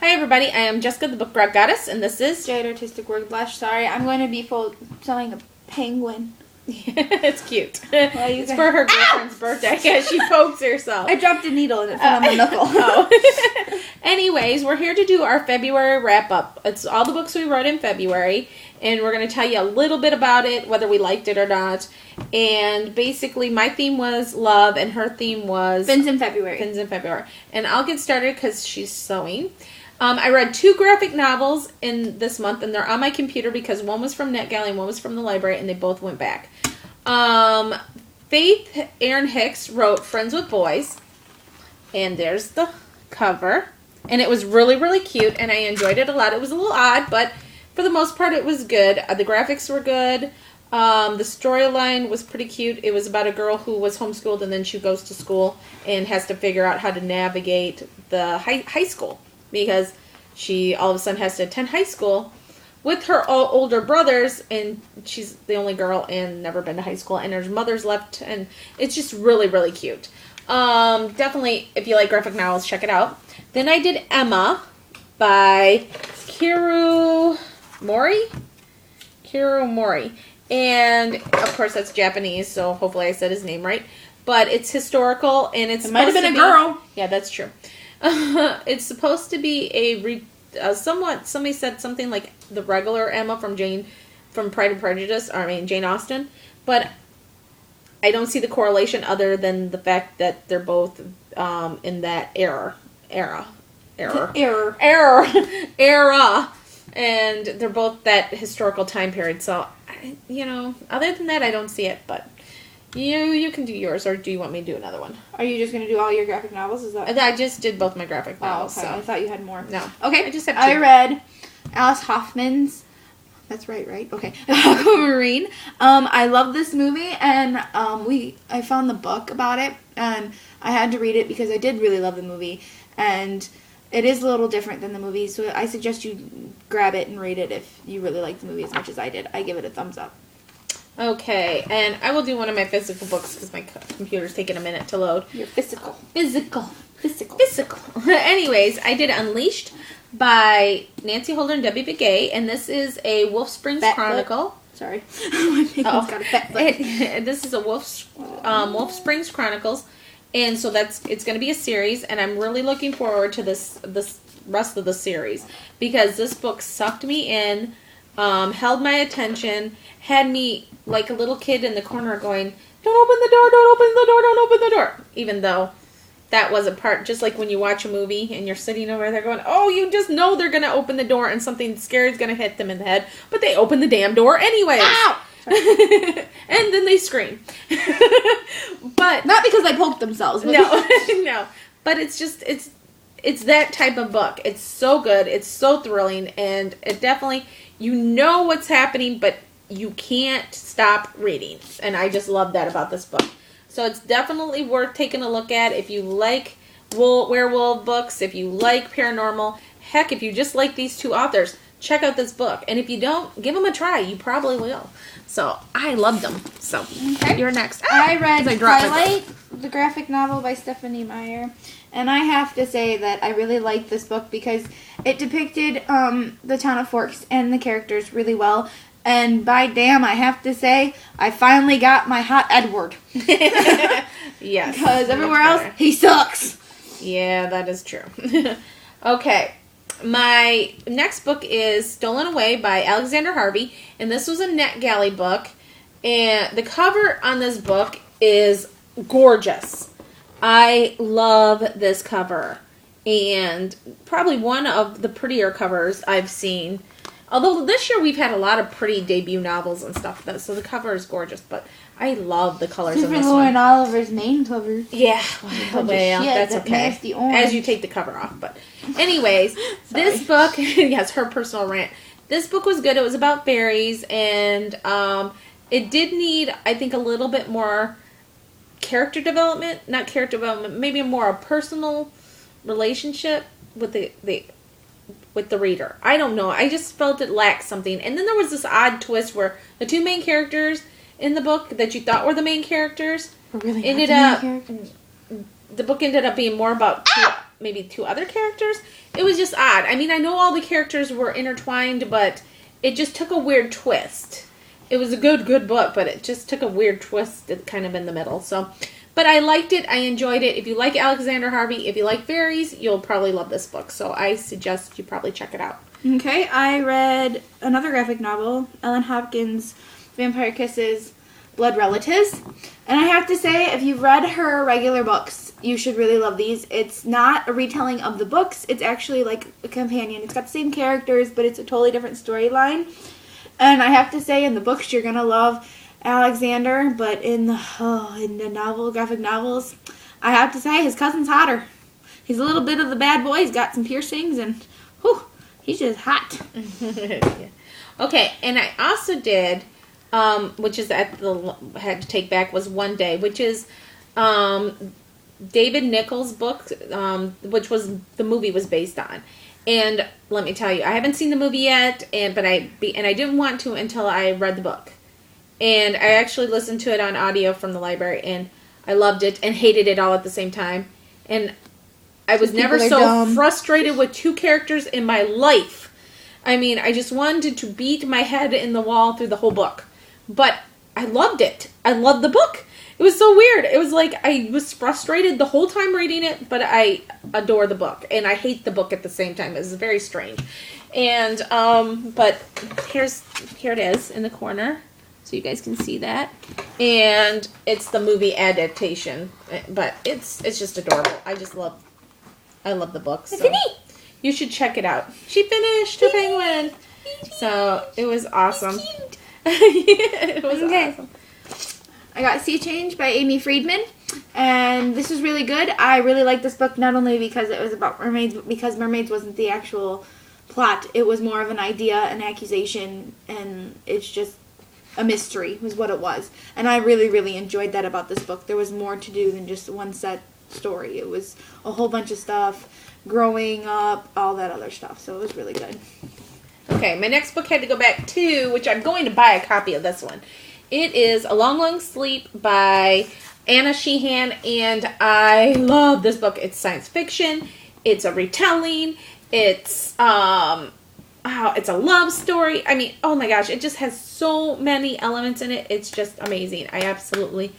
Hi everybody, I am Jessica, the Book Grab Goddess, and this is... Jade Artistic Word Blush. Sorry, I'm going to be selling a penguin. It's cute. It's for her girlfriend's birthday. Yeah, she pokes herself. I dropped a needle and it fell on my knuckle. Oh. Anyways, we're here to do our February wrap-up. It's all the books we wrote in February, and we're going to tell you a little bit about it, whether we liked it or not. And basically, my theme was love, and her theme was... Fins in February. Fins in February. And I'll get started because she's sewing. I read 2 graphic novels in this month, and they're on my computer because one was from NetGalley and one was from the library, and they both went back. Faith Erin Hicks wrote Friends with Boys, and there's the cover. And it was really, really cute, and I enjoyed it a lot. It was a little odd, but for the most part, it was good. The graphics were good. The storyline was pretty cute. It was about a girl who was homeschooled, and then she goes to school and has to figure out how to navigate the high school. Because she all of a sudden has to attend high school with her older brothers, and she's the only girl and never been to high school, and her mother's left, and it's just really, really cute. Definitely, if you like graphic novels, check it out. Then I did Emma by Kiru Mori. And, of course, that's Japanese, so hopefully I said his name right. But it's historical, and it might have been a girl. Yeah, that's true. It's supposed to be somebody said something like the regular Emma from Pride and Prejudice, Jane Austen, but I don't see the correlation other than the fact that they're both in that era, and they're both that historical time period. So, other than that, I don't see it, but you can do yours, or do you want me to do another one? Are you just going to do all your graphic novels? Is that? I just did both my graphic novels. Oh, okay. So. I thought you had more. No. Okay. I just have 2. I read Alice Hoffman's. That's right? Okay. Aquamarine. I love this movie, and I found the book about it, and I had to read it because I did really love the movie, and it is a little different than the movie, so I suggest you grab it and read it if you really like the movie as much as I did. I give it a thumbs up. Okay, and I will do one of my physical books because my computer's taking a minute to load. Your physical. Anyways, I did Unleashed by Nancy Holder and Debbie Begay, and this is a Wolf Springs Chronicle. Sorry. My got a fat foot. This is a Wolf Springs Chronicles, and so it's going to be a series, and I'm really looking forward to this rest of the series because this book sucked me in. Held my attention, had me like a little kid in the corner going, don't open the door, don't open the door, don't open the door. Even though that was a part, just like when you watch a movie and you're sitting over there going, oh, you just know they're going to open the door and something scary is going to hit them in the head. But they open the damn door anyways. Ow! And then they scream. But not because they poked themselves. But no. But it's just, it's that type of book. It's so good. It's so thrilling. And it definitely... You know what's happening, but you can't stop reading. And I just love that about this book. So it's definitely worth taking a look at if you like werewolf books, if you like paranormal. Heck, if you just like these 2 authors, check out this book. And if you don't, give them a try. You probably will. So I loved them. So You're next. I read Twilight, the graphic novel by Stephanie Meyer. And I have to say that I really liked this book because it depicted the town of Forks and the characters really well. And by damn, I have to say, I finally got my hot Edward. Yes. Because everywhere else, he sucks. Yeah, that is true. Okay. My next book is Stolen Away by Alexander Harvey. And this was a NetGalley book. And the cover on this book is gorgeous. I love this cover, and probably one of the prettier covers I've seen. Although this year we've had a lot of pretty debut novels and stuff, so the cover is gorgeous, but I love the colors of this one. Lauren Oliver's main cover. Yeah, well, that's okay. As you take the cover off, but anyways, this book, yes, her personal rant. This book was good. It was about fairies, and it did need, I think, a little bit more maybe more a personal relationship with the reader. I don't know. I just felt it lacked something. And then there was this odd twist where the 2 main characters in the book that you thought were the main characters really ended up the book ended up being more about maybe 2 other characters. It was just odd. I mean, I know all the characters were intertwined, but it just took a weird twist. It was a good book, but it just took a weird twist kind of in the middle. So, but I liked it. I enjoyed it. If you like Alexander Harvey, if you like fairies, you'll probably love this book. So I suggest you probably check it out. Okay, I read another graphic novel, Ellen Hopkins' Vampire Kisses, Blood Relatives. And I have to say, if you've read her regular books, you should really love these. It's not a retelling of the books. It's actually like a companion. It's got the same characters, but it's a totally different storyline. And I have to say, in the books, you're going to love Alexander, but in the graphic novels, I have to say, his cousin's hotter. He's a little bit of the bad boy. He's got some piercings, and whew, he's just hot. Yeah. Okay, and I also did, which is had to take back, was One Day, which is David Nichols' book, which was the movie was based on. And let me tell you, I haven't seen the movie yet, and I didn't want to until I read the book. And I actually listened to it on audio from the library, and I loved it and hated it all at the same time. And I was never so frustrated with 2 characters in my life. I mean, I just wanted to beat my head in the wall through the whole book. But I loved it. I loved the book. It was so weird. It was like I was frustrated the whole time reading it, but I adore the book. And I hate the book at the same time. It was very strange. And, but here it is in the corner. So you guys can see that. And it's the movie adaptation. But it's just adorable. I love the book. So you should check it out. She finished her penguin. So it was awesome. It was awesome. I got Sea Change by Amy Friedman, and this was really good. I really liked this book not only because it was about mermaids, but because mermaids wasn't the actual plot. It was more of an idea, an accusation, and it's just a mystery was what it was. And I really, really enjoyed that about this book. There was more to do than just one set story. It was a whole bunch of stuff, growing up, all that other stuff. So it was really good. Okay, my next book had to go back to, which I'm going to buy a copy of this one. It is A Long, Long Sleep by Anna Sheehan, and I love this book. It's science fiction. It's a retelling. It's it's a love story. I mean, oh my gosh, it just has so many elements in it. It's just amazing. I absolutely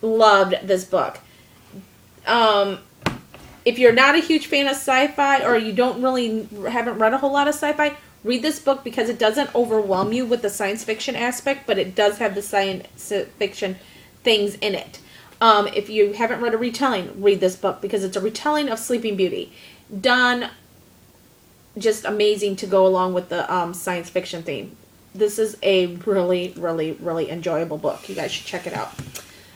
loved this book. If you're not a huge fan of sci-fi, or you haven't read a whole lot of sci-fi, read this book because it doesn't overwhelm you with the science fiction aspect, but it does have the science fiction things in it. If you haven't read a retelling, read this book because it's a retelling of Sleeping Beauty. Done just amazing to go along with the science fiction theme. This is a really, really, really enjoyable book. You guys should check it out.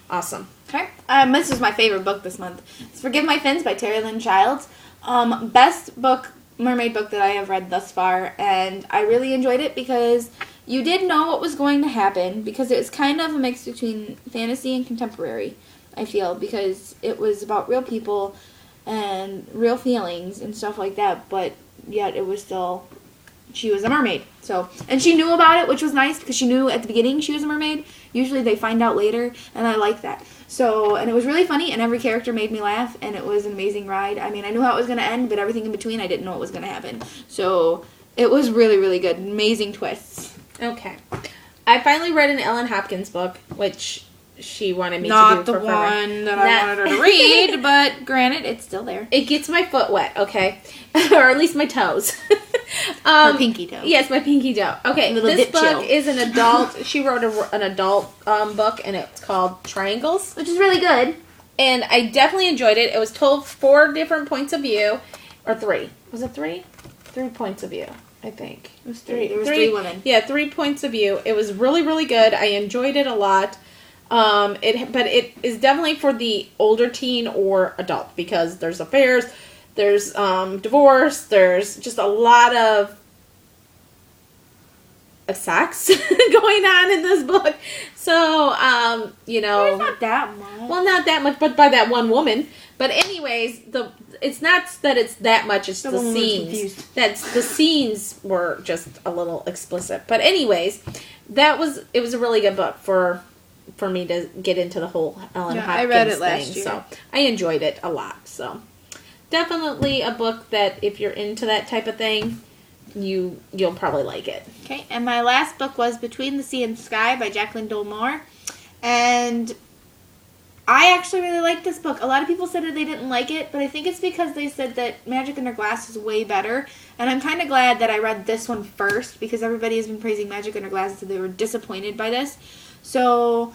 Awesome. Okay. This is my favorite book this month. It's Forgive My Fins by Terry Lynn Childs. Best mermaid book that I have read thus far, and I really enjoyed it because you did know what was going to happen, because it was kind of a mix between fantasy and contemporary, I feel, because it was about real people and real feelings and stuff like that, but yet it was still, she was a mermaid. So, and she knew about it, which was nice, because she knew at the beginning she was a mermaid. Usually they find out later, and I like that. So, and it was really funny, and every character made me laugh, and it was an amazing ride. I mean, I knew how it was going to end, but everything in between, I didn't know what was going to happen. So, it was really, really good. Amazing twists. Okay. I finally read an Ellen Hopkins book, which she wanted me to do Not for the forever. one that I wanted her to read, but granted, it's still there. It gets my foot wet, okay? Or at least my toes. Her pinky toe. Yes, my pinky toe. Okay, this book chill. is an adult. She wrote an adult book, and it's called Triangles, Which is really good. and I definitely enjoyed it. It was told 4 different points of view, or 3. Was it 3? 3 points of view, I think. It was 3. There was 3 women. Yeah, 3 points of view. It was really, really good. I enjoyed it a lot. But it is definitely for the older teen or adult, because there's affairs, there's divorce, there's just a lot of sex going on in this book. So, There's not that much. well, not that much, but by that one woman. But anyways, it's not that it's that much, it's the scenes. The scenes were just a little explicit. But anyways, it was a really good book for me to get into the whole Ellen Hopkins I read it thing. last year. So I enjoyed it a lot. So definitely a book that if you're into that type of thing, you'll probably like it. Okay, and my last book was Between the Sea and Sky by Jacqueline Dolmore. And I actually really liked this book. A lot of people said that they didn't like it, but I think it's because they said that Magic Under Glass is way better. And I'm kind of glad that I read this one first, because everybody has been praising Magic Under Glass and said they were disappointed by this. So,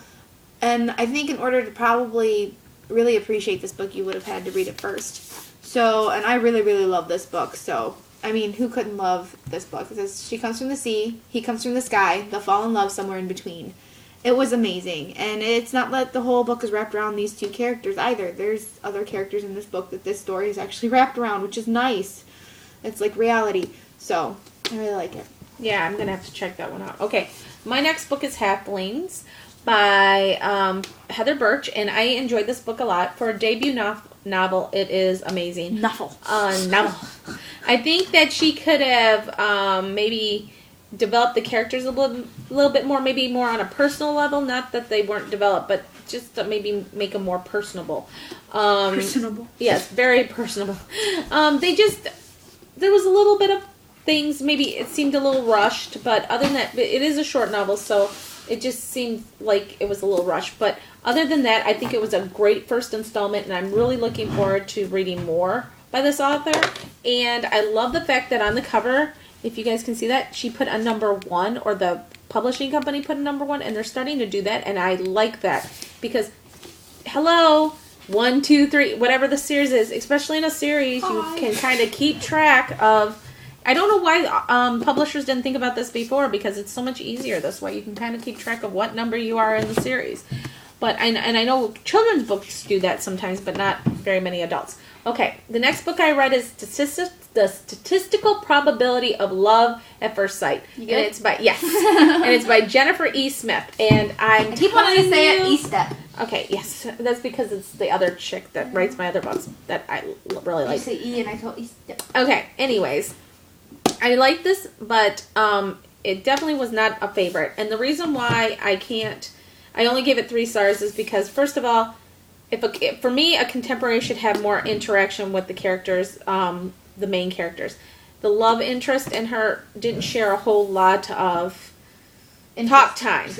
and I think in order to probably really appreciate this book, you would have had to read it first. So, and I really, really love this book. So, I mean, who couldn't love this book? It says, she comes from the sea, he comes from the sky, they'll fall in love somewhere in between. It was amazing. And it's not that the whole book is wrapped around these two characters either. There's other characters in this book that this story is actually wrapped around, which is nice. It's like reality. So, I really like it. Yeah, I'm going to have to check that one out. Okay, my next book is Halflings by Heather Birch, and I enjoyed this book a lot. For a debut novel, it is amazing. Novel. I think that she could have maybe developed the characters a little bit more, maybe more on a personal level. Not that they weren't developed, but just to maybe make them more personable. Personable. Yes, very personable. There was a little bit of things, maybe it seemed a little rushed, but other than that, it is a short novel, so it just seemed like it was a little rushed. But other than that, I think it was a great first installment, and I'm really looking forward to reading more by this author. And I love the fact that on the cover, if you guys can see that, she put a number 1, or the publishing company put a number 1, and they're starting to do that, and I like that. Because, hello, 1, 2, 3, whatever the series is, especially in a series, you can kind of keep track of. I don't know why publishers didn't think about this before, because it's so much easier this way. You can kind of keep track of what number you are in the series. But I know children's books do that sometimes, but not very many adults. Okay, the next book I read is The Statistical Probability of Love at First Sight. You good? And it's by and it's by Jennifer E. Smith. And I keep wanting to say it, E-Step. Okay, yes, that's because it's the other chick that writes my other books that I really like. You say E and I call E-Step. Okay, anyways, I like this, but it definitely was not a favorite. And the reason why I only gave it 3 stars is because, first of all, for me, a contemporary should have more interaction with the characters, the main characters. The love interest and her didn't share a whole lot of talk time.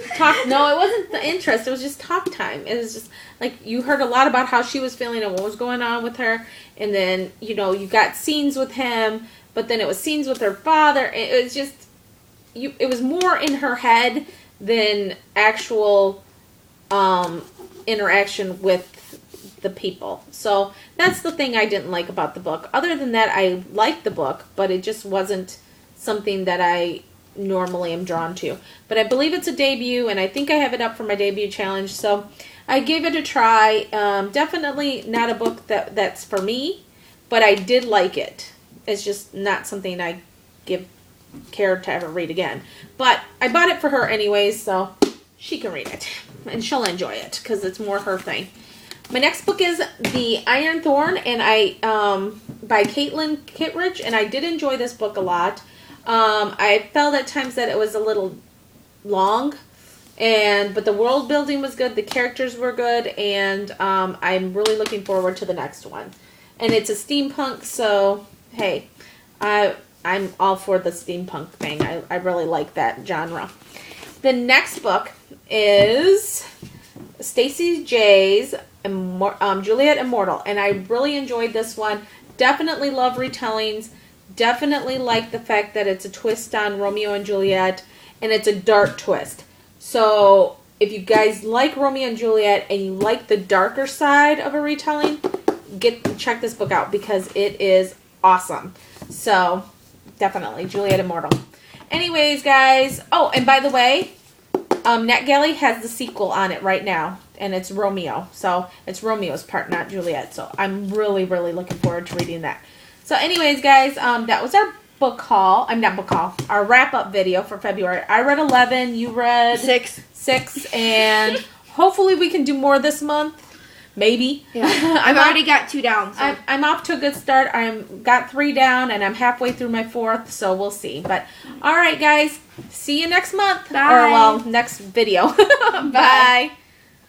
No, it wasn't the interest. It was just talk time. It was just like you heard a lot about how she was feeling and what was going on with her, and then you got scenes with him, but then it was scenes with her father. It was just it was more in her head than actual interaction with the people. So that's the thing I didn't like about the book. Other than that, I liked the book, but it just wasn't something that I normally am drawn to. But I believe it's a debut, and I think I have it up for my debut challenge, so I gave it a try. Definitely not a book that's for me, but I did like it. It's just not something I care to ever read again. But I bought it for her anyways, so she can read it, and she'll enjoy it, because it's more her thing. My next book is The Iron Thorn, and by Caitlin Kittredge, and I did enjoy this book a lot. I felt at times that it was a little long, but the world building was good, the characters were good, and I'm really looking forward to the next one. And it's a steampunk, so hey, I'm all for the steampunk thing. I really like that genre. The next book is Stacey J's Juliet Immortal, and I really enjoyed this one. Definitely love retellings. Definitely like the fact that it's a twist on Romeo and Juliet, and it's a dark twist. So if you guys like Romeo and Juliet and you like the darker side of a retelling, check this book out, because it is awesome. So definitely Juliet Immortal. Anyways, guys. Oh, and by the way, NetGalley has the sequel on it right now, and it's Romeo. So it's Romeo's part, not Juliet. So I'm really, really looking forward to reading that. So anyways, guys, that was our book haul. Our wrap-up video for February. I read 11. You read 6. And hopefully we can do more this month. Maybe. Yeah. I've already got 2 down. So. I'm off to a good start. I've got 3 down, and I'm halfway through my 4th, so we'll see. But, all right, guys. See you next month. Bye. Or, next video. Bye.